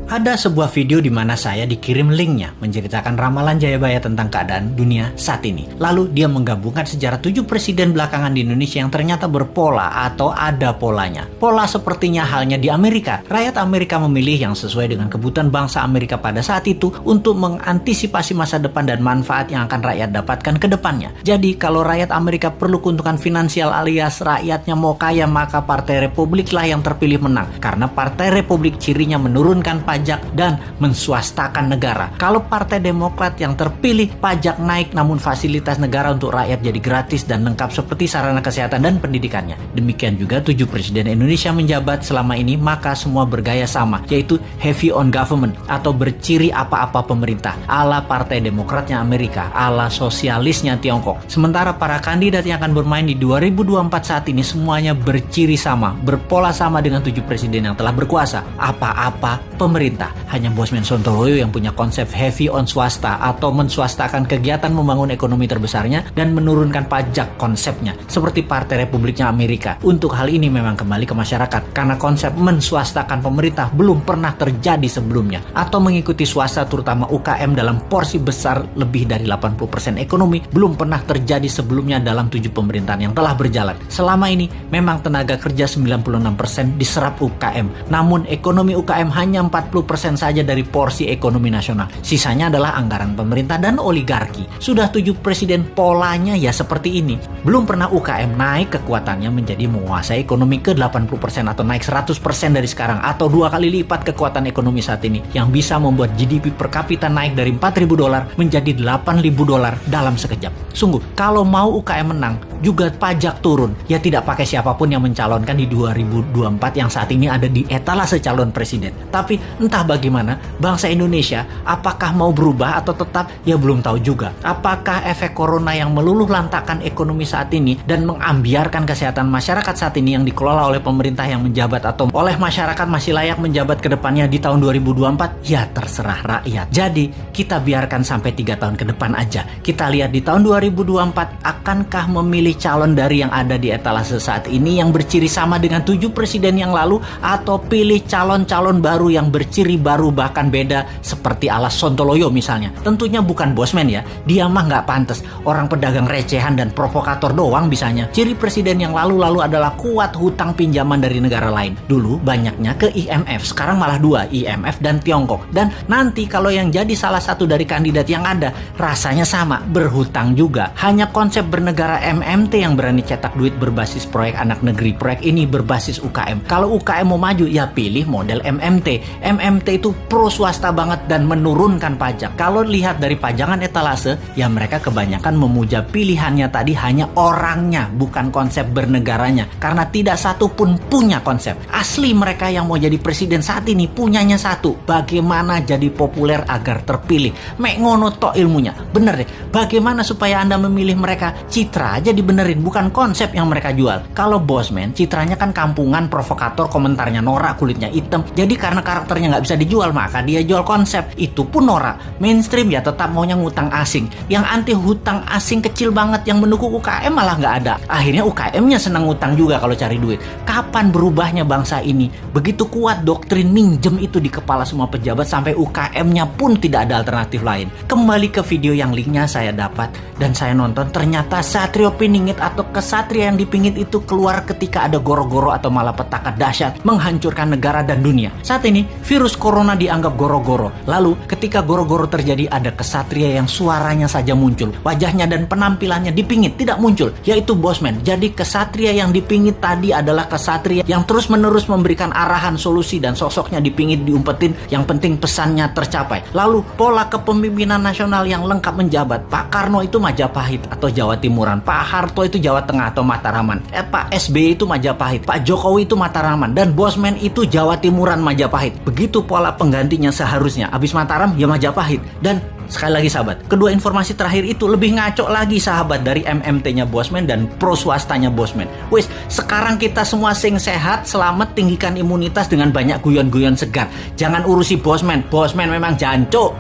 Ada sebuah video di mana saya dikirim linknya menceritakan ramalan Jayabaya tentang keadaan dunia saat ini. Lalu dia menggabungkan sejarah 7 presiden belakangan di Indonesia yang ternyata berpola atau ada polanya. Pola sepertinya halnya di Amerika. Rakyat Amerika memilih yang sesuai dengan kebutuhan bangsa Amerika pada saat itu untuk mengantisipasi masa depan dan manfaat yang akan rakyat dapatkan ke depannya. Jadi kalau rakyat Amerika perlu keuntungan finansial alias rakyatnya mau kaya, maka Partai Republik lah yang terpilih menang. Karena Partai Republik cirinya menurunkan pajak dan menswastakan negara. Kalau Partai Demokrat yang terpilih, pajak naik namun fasilitas negara untuk rakyat jadi gratis dan lengkap seperti sarana kesehatan dan pendidikannya. Demikian juga 7 presiden Indonesia menjabat selama ini, maka semua bergaya sama, yaitu heavy on government atau berciri apa-apa pemerintah, ala Partai Demokratnya Amerika, ala sosialisnya Tiongkok. Sementara para kandidat yang akan bermain di 2024 saat ini semuanya berciri sama, berpola sama dengan 7 presiden yang telah berkuasa, apa-apa pemerintah. Hanya Bosman Sontoloyo yang punya konsep heavy on swasta atau menswastakan kegiatan membangun ekonomi terbesarnya dan menurunkan pajak konsepnya seperti Partai Republiknya Amerika. Untuk hal ini memang kembali ke masyarakat karena konsep menswastakan pemerintah belum pernah terjadi sebelumnya, atau mengikuti swasta terutama UKM dalam porsi besar lebih dari 80% ekonomi belum pernah terjadi sebelumnya dalam 7 pemerintahan yang telah berjalan. Selama ini memang tenaga kerja 96% diserap UKM, namun ekonomi UKM hanya 40% saja dari porsi ekonomi nasional. Sisanya adalah anggaran pemerintah dan oligarki. Sudah 7 presiden polanya ya seperti ini. Belum pernah UKM naik kekuatannya menjadi menguasai ekonomi ke 80% atau naik 100% dari sekarang, atau 2 kali lipat kekuatan ekonomi saat ini yang bisa membuat GDP per kapita naik dari $4.000 menjadi $8.000 dalam sekejap. Sungguh, kalau mau UKM menang, juga pajak turun. Ya tidak pakai siapapun yang mencalonkan di 2024 yang saat ini ada di etalase calon presiden. Tapi entah bagaimana, bangsa Indonesia apakah mau berubah atau tetap, ya belum tahu juga. Apakah efek corona yang meluluh lantakkan ekonomi saat ini dan mengambiarkan kesehatan masyarakat saat ini yang dikelola oleh pemerintah yang menjabat atau oleh masyarakat masih layak menjabat ke depannya di tahun 2024? Ya terserah rakyat. Jadi kita biarkan sampai 3 tahun ke depan aja. Kita lihat di tahun 2024 akankah memilih calon dari yang ada di etalase saat ini yang berciri sama dengan 7 presiden yang lalu, atau pilih calon-calon baru yang berciri baru bahkan beda seperti ala Sontoloyo misalnya. Tentunya bukan Bosman ya, dia mah nggak pantas, orang pedagang recehan dan provokator doang bisanya. Ciri presiden yang lalu-lalu adalah kuat hutang pinjaman dari negara lain. Dulu banyaknya ke IMF, sekarang malah 2, IMF dan Tiongkok. Dan nanti kalau yang jadi salah satu dari kandidat yang ada, rasanya sama, berhutang juga. Hanya konsep bernegara MMT yang berani cetak duit berbasis proyek anak negeri. Proyek ini berbasis UKM. Kalau UKM mau maju, ya pilih model MMT. MMT itu pro swasta banget dan menurunkan pajak. Kalau lihat dari pajangan etalase, ya mereka kebanyakan memuja pilihannya tadi hanya orangnya, bukan konsep bernegaranya. Karena tidak satu pun punya konsep. Asli mereka yang mau jadi presiden saat ini punyanya satu, bagaimana jadi populer agar terpilih. Mek ngono tok ilmunya. Bener deh, bagaimana supaya Anda memilih mereka? Citra aja dibenerin, bukan konsep yang mereka jual. Kalau Bosman, citranya kan kampungan, provokator, komentarnya norak, kulitnya hitam. Jadi karena karakternya nggak bisa dijual, maka dia jual konsep. Itu pun norak. Mainstream ya tetap maunya ngutang asing. Yang anti hutang asing kecil banget, yang mendukung UKM malah nggak ada. Akhirnya UKM-nya senang ngutang juga kalau cari duit. Kapan berubahnya bangsa ini? Begitu kuat doktrin minjem itu di kepala semua pejabat sampai UKM-nya pun tidak ada alternatif lain. Kembali ke video yang linknya saya dapat dan saya nonton, ternyata Satrio Piningit atau kesatria yang dipingit itu keluar ketika ada goro-goro atau malapetaka dahsyat menghancurkan negara dan dunia. Saat ini virus corona dianggap goro-goro. Lalu ketika goro-goro terjadi, ada kesatria yang suaranya saja muncul, wajahnya dan penampilannya dipingit tidak muncul, yaitu Bosman. Jadi kesatria yang dipingit tadi adalah kesatria yang terus-menerus memberikan arahan, solusi, dan sosoknya dipingit, diumpetin, yang penting pesannya tercapai. Lalu pola kepemimpinan nasional yang lengkap menjabat. Pak Karno itu Majapahit atau Jawa Timuran, Pak Harto itu Jawa Tengah atau Mataraman, Pak SBY itu Majapahit, Pak Jokowi itu Mataraman, dan Bosman itu Jawa Timuran Majapahit. Begitu pola penggantinya seharusnya. Abis Mataram ya Majapahit. Dan sekali lagi sahabat, kedua informasi terakhir itu lebih ngaco lagi sahabat dari MMT-nya Bosman dan pro swastanya Bosman. Wes, sekarang kita semua sing sehat, selamat, tinggikan imunitas dengan banyak guyon-guyon segar. Jangan urusi Bosman. Bosman memang jancuk.